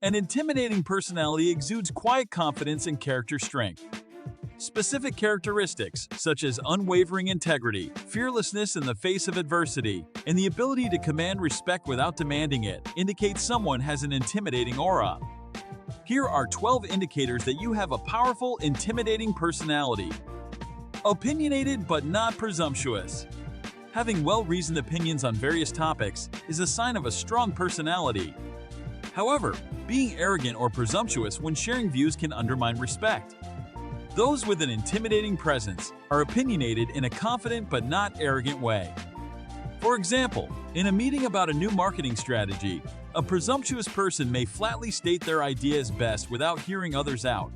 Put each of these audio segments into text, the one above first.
An intimidating personality exudes quiet confidence and character strength. Specific characteristics, such as unwavering integrity, fearlessness in the face of adversity, and the ability to command respect without demanding it, indicate someone has an intimidating aura. Here are 12 indicators that you have a powerful, intimidating personality. Opinionated but not presumptuous. Having well-reasoned opinions on various topics is a sign of a strong personality. However, being arrogant or presumptuous when sharing views can undermine respect. Those with an intimidating presence are opinionated in a confident but not arrogant way. For example, in a meeting about a new marketing strategy, a presumptuous person may flatly state their ideas best without hearing others out.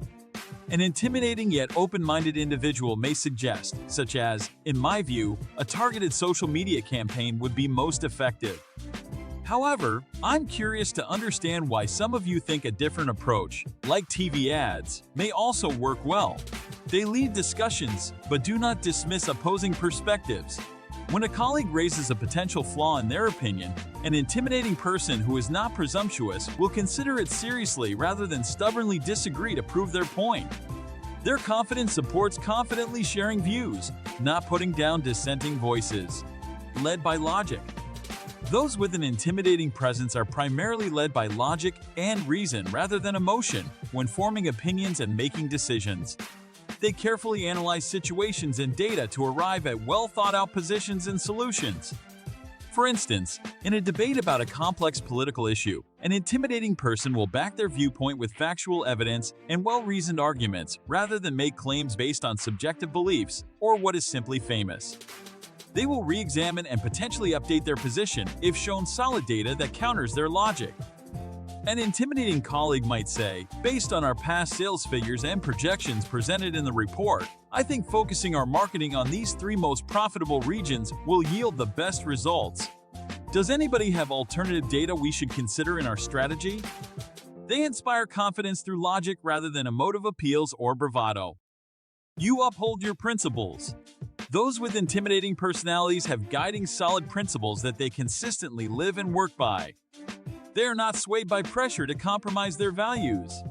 An intimidating yet open-minded individual may suggest, such as, in my view, a targeted social media campaign would be most effective. However, I'm curious to understand why some of you think a different approach, like TV ads, may also work well. They lead discussions, but do not dismiss opposing perspectives. When a colleague raises a potential flaw in their opinion, an intimidating person who is not presumptuous will consider it seriously rather than stubbornly disagree to prove their point. Their confidence supports confidently sharing views, not putting down dissenting voices. Led by logic. Those with an intimidating presence are primarily led by logic and reason rather than emotion when forming opinions and making decisions. They carefully analyze situations and data to arrive at well-thought-out positions and solutions. For instance, in a debate about a complex political issue, an intimidating person will back their viewpoint with factual evidence and well-reasoned arguments rather than make claims based on subjective beliefs or what is simply famous. They will re-examine and potentially update their position if shown solid data that counters their logic. An intimidating colleague might say, based on our past sales figures and projections presented in the report, I think focusing our marketing on these 3 most profitable regions will yield the best results. Does anybody have alternative data we should consider in our strategy? They inspire confidence through logic rather than emotive appeals or bravado. You uphold your principles. Those with intimidating personalities have guiding solid principles that they consistently live and work by. They are not swayed by pressure to compromise their values.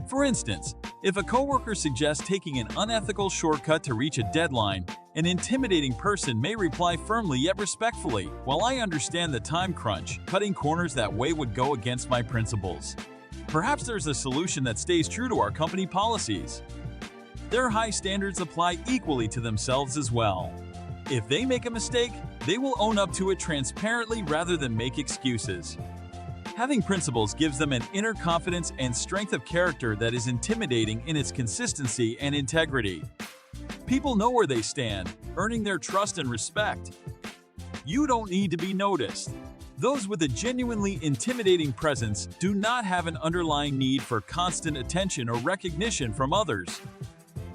For instance, if a coworker suggests taking an unethical shortcut to reach a deadline, an intimidating person may reply firmly yet respectfully, "While I understand the time crunch, cutting corners that way would go against my principles. Perhaps there's a solution that stays true to our company policies." Their high standards apply equally to themselves as well. If they make a mistake, they will own up to it transparently rather than make excuses. Having principles gives them an inner confidence and strength of character that is intimidating in its consistency and integrity. People know where they stand, earning their trust and respect. You don't need to be noticed. Those with a genuinely intimidating presence do not have an underlying need for constant attention or recognition from others.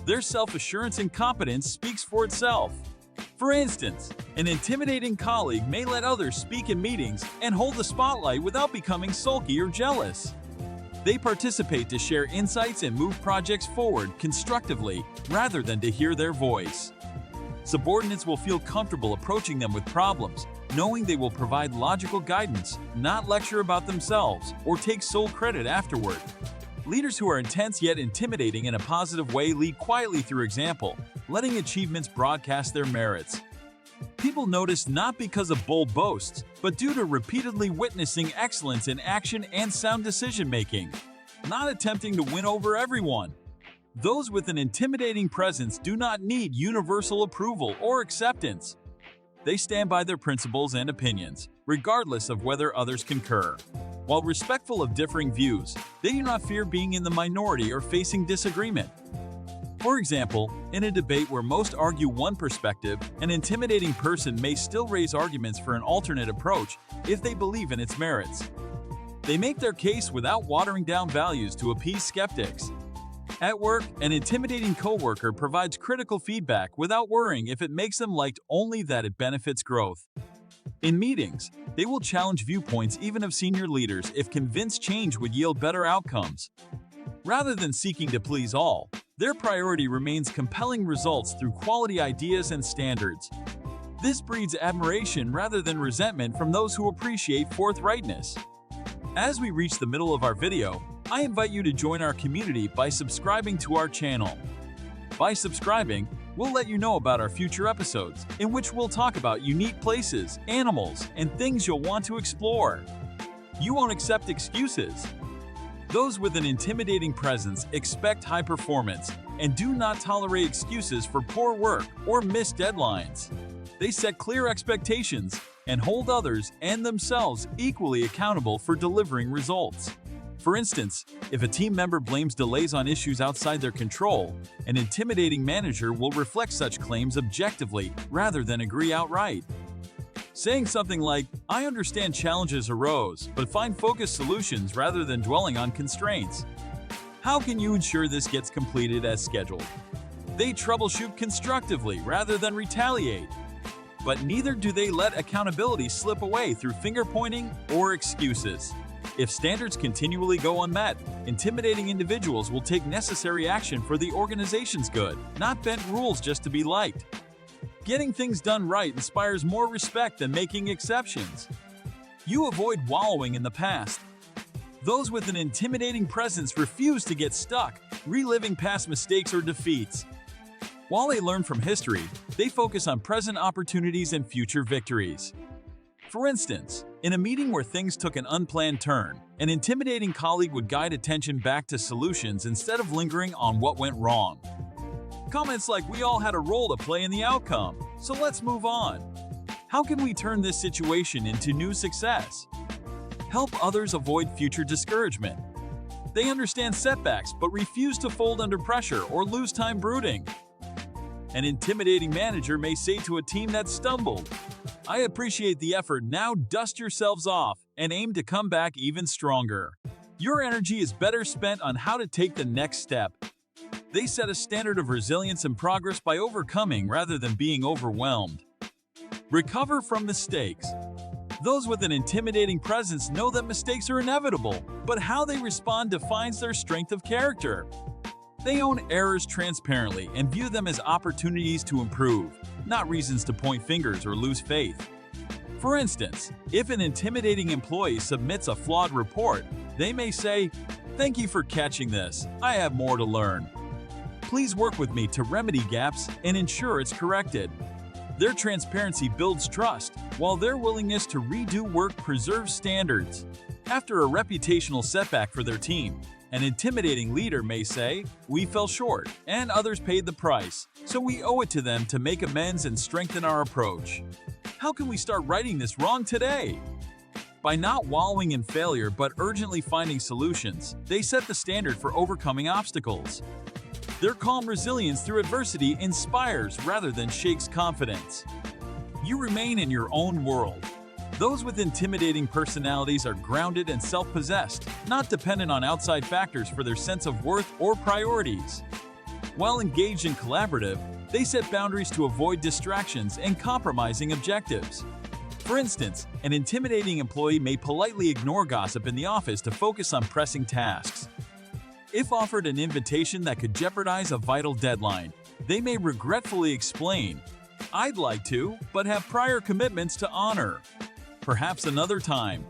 Their self-assurance and competence speaks for itself. For instance, an intimidating colleague may let others speak in meetings and hold the spotlight without becoming sulky or jealous. They participate to share insights and move projects forward constructively rather than to hear their voice. Subordinates will feel comfortable approaching them with problems, knowing they will provide logical guidance, not lecture about themselves or take sole credit afterward. Leaders who are intense yet intimidating in a positive way lead quietly through example, letting achievements broadcast their merits. People notice not because of bold boasts, but due to repeatedly witnessing excellence in action and sound decision-making, not attempting to win over everyone. Those with an intimidating presence do not need universal approval or acceptance. They stand by their principles and opinions, regardless of whether others concur. While respectful of differing views, they do not fear being in the minority or facing disagreement. For example, in a debate where most argue one perspective, an intimidating person may still raise arguments for an alternate approach if they believe in its merits. They make their case without watering down values to appease skeptics. At work, an intimidating coworker provides critical feedback without worrying if it makes them liked, only that it benefits growth. In meetings, they will challenge viewpoints even of senior leaders if convinced change would yield better outcomes. Rather than seeking to please all, their priority remains compelling results through quality ideas and standards. This breeds admiration rather than resentment from those who appreciate forthrightness. As we reach the middle of our video, I invite you to join our community by subscribing to our channel. By subscribing, we'll let you know about our future episodes, in which we'll talk about unique places, animals, and things you'll want to explore. You won't accept excuses. Those with an intimidating presence expect high performance and do not tolerate excuses for poor work or missed deadlines. They set clear expectations and hold others and themselves equally accountable for delivering results. For instance, if a team member blames delays on issues outside their control, an intimidating manager will reflect such claims objectively rather than agree outright. Saying something like, "I understand challenges arose, but find focused solutions rather than dwelling on constraints." How can you ensure this gets completed as scheduled? They troubleshoot constructively rather than retaliate. But neither do they let accountability slip away through finger-pointing or excuses. If standards continually go unmet, intimidating individuals will take necessary action for the organization's good, not bent rules just to be liked. Getting things done right inspires more respect than making exceptions. You avoid wallowing in the past. Those with an intimidating presence refuse to get stuck, reliving past mistakes or defeats. While they learn from history, they focus on present opportunities and future victories. For instance, in a meeting where things took an unplanned turn, an intimidating colleague would guide attention back to solutions instead of lingering on what went wrong. Comments like, "We all had a role to play in the outcome, so let's move on. How can we turn this situation into new success?" Help others avoid future discouragement. They understand setbacks but refuse to fold under pressure or lose time brooding. An intimidating manager may say to a team that stumbled, "I appreciate the effort, now dust yourselves off and aim to come back even stronger. Your energy is better spent on how to take the next step." They set a standard of resilience and progress by overcoming rather than being overwhelmed. Recover from mistakes. Those with an intimidating presence know that mistakes are inevitable, but how they respond defines their strength of character. They own errors transparently and view them as opportunities to improve, not reasons to point fingers or lose faith. For instance, if an intimidating employee submits a flawed report, they may say, "Thank you for catching this. I have more to learn. Please work with me to remedy gaps and ensure it's corrected." Their transparency builds trust, while their willingness to redo work preserves standards. After a reputational setback for their team, an intimidating leader may say, "We fell short, and others paid the price, so we owe it to them to make amends and strengthen our approach." How can we start righting this wrong today? By not wallowing in failure but urgently finding solutions, they set the standard for overcoming obstacles. Their calm resilience through adversity inspires rather than shakes confidence. You remain in your own world. Those with intimidating personalities are grounded and self-possessed, not dependent on outside factors for their sense of worth or priorities. While engaged and collaborative, they set boundaries to avoid distractions and compromising objectives. For instance, an intimidating employee may politely ignore gossip in the office to focus on pressing tasks. If offered an invitation that could jeopardize a vital deadline, they may regretfully explain, "I'd like to, but have prior commitments to honor. Perhaps another time."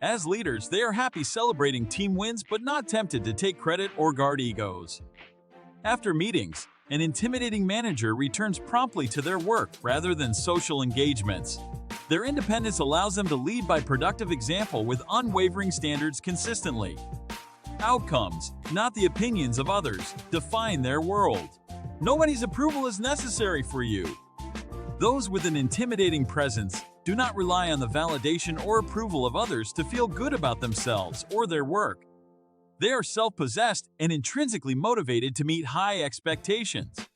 As leaders, they are happy celebrating team wins but not tempted to take credit or guard egos. After meetings, an intimidating manager returns promptly to their work rather than social engagements. Their independence allows them to lead by productive example with unwavering standards consistently. Outcomes, not the opinions of others, define their world. Nobody's approval is necessary for you. Those with an intimidating presence do not rely on the validation or approval of others to feel good about themselves or their work. They are self-possessed and intrinsically motivated to meet high expectations.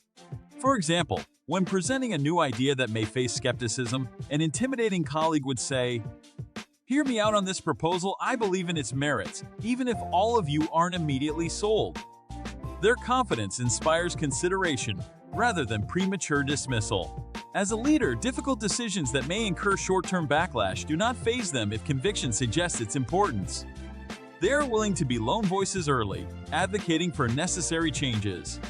For example, when presenting a new idea that may face skepticism, an intimidating colleague would say, "Hear me out on this proposal. I believe in its merits, even if all of you aren't immediately sold." Their confidence inspires consideration rather than premature dismissal. As a leader, difficult decisions that may incur short-term backlash do not faze them if conviction suggests its importance. They are willing to be lone voices early, advocating for necessary changes.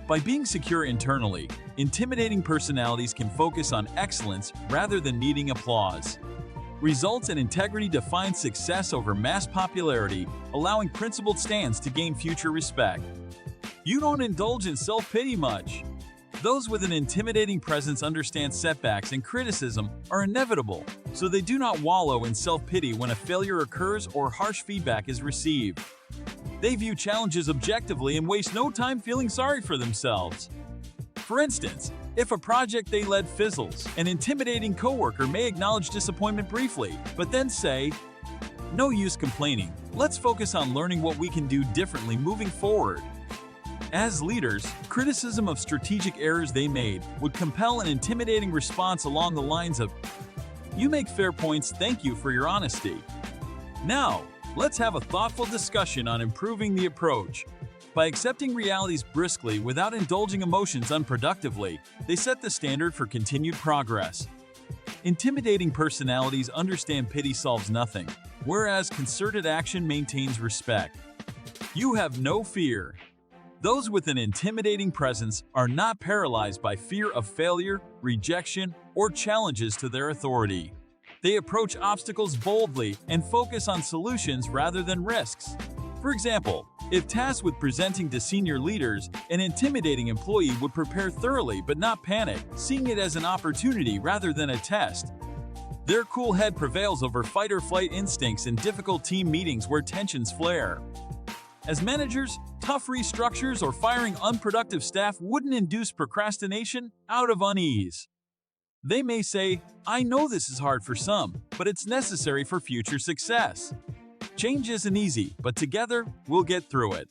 By being secure internally, intimidating personalities can focus on excellence rather than needing applause. Results and integrity define success over mass popularity, allowing principled stands to gain future respect. You don't indulge in self-pity much. Those with an intimidating presence understand setbacks and criticism are inevitable, so they do not wallow in self-pity when a failure occurs or harsh feedback is received. They view challenges objectively and waste no time feeling sorry for themselves. For instance, if a project they led fizzles, an intimidating coworker may acknowledge disappointment briefly, but then say, "No use complaining. Let's focus on learning what we can do differently moving forward." As leaders, criticism of strategic errors they made would compel an intimidating response along the lines of, "You make fair points, thank you for your honesty." Now, let's have a thoughtful discussion on improving the approach. By accepting realities briskly without indulging emotions unproductively, they set the standard for continued progress. Intimidating personalities understand pity solves nothing, whereas concerted action maintains respect. You have no fear. Those with an intimidating presence are not paralyzed by fear of failure, rejection, or challenges to their authority. They approach obstacles boldly and focus on solutions rather than risks. For example, if tasked with presenting to senior leaders, an intimidating employee would prepare thoroughly but not panic, seeing it as an opportunity rather than a test. Their cool head prevails over fight-or-flight instincts in difficult team meetings where tensions flare. As managers, tough restructures or firing unproductive staff wouldn't induce procrastination out of unease. They may say, "I know this is hard for some, but it's necessary for future success. Change isn't easy, but together, we'll get through it."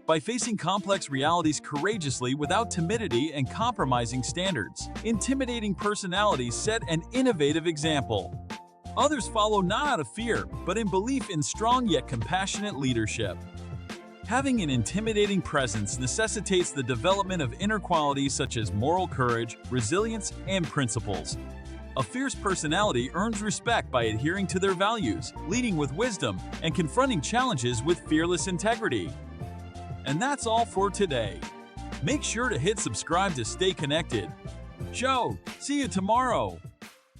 By facing complex realities courageously without timidity and compromising standards, intimidating personalities set an innovative example. Others follow not out of fear, but in belief in strong yet compassionate leadership. Having an intimidating presence necessitates the development of inner qualities such as moral courage, resilience, and principles. A fierce personality earns respect by adhering to their values, leading with wisdom, and confronting challenges with fearless integrity. And that's all for today. Make sure to hit subscribe to stay connected. Ciao, see you tomorrow.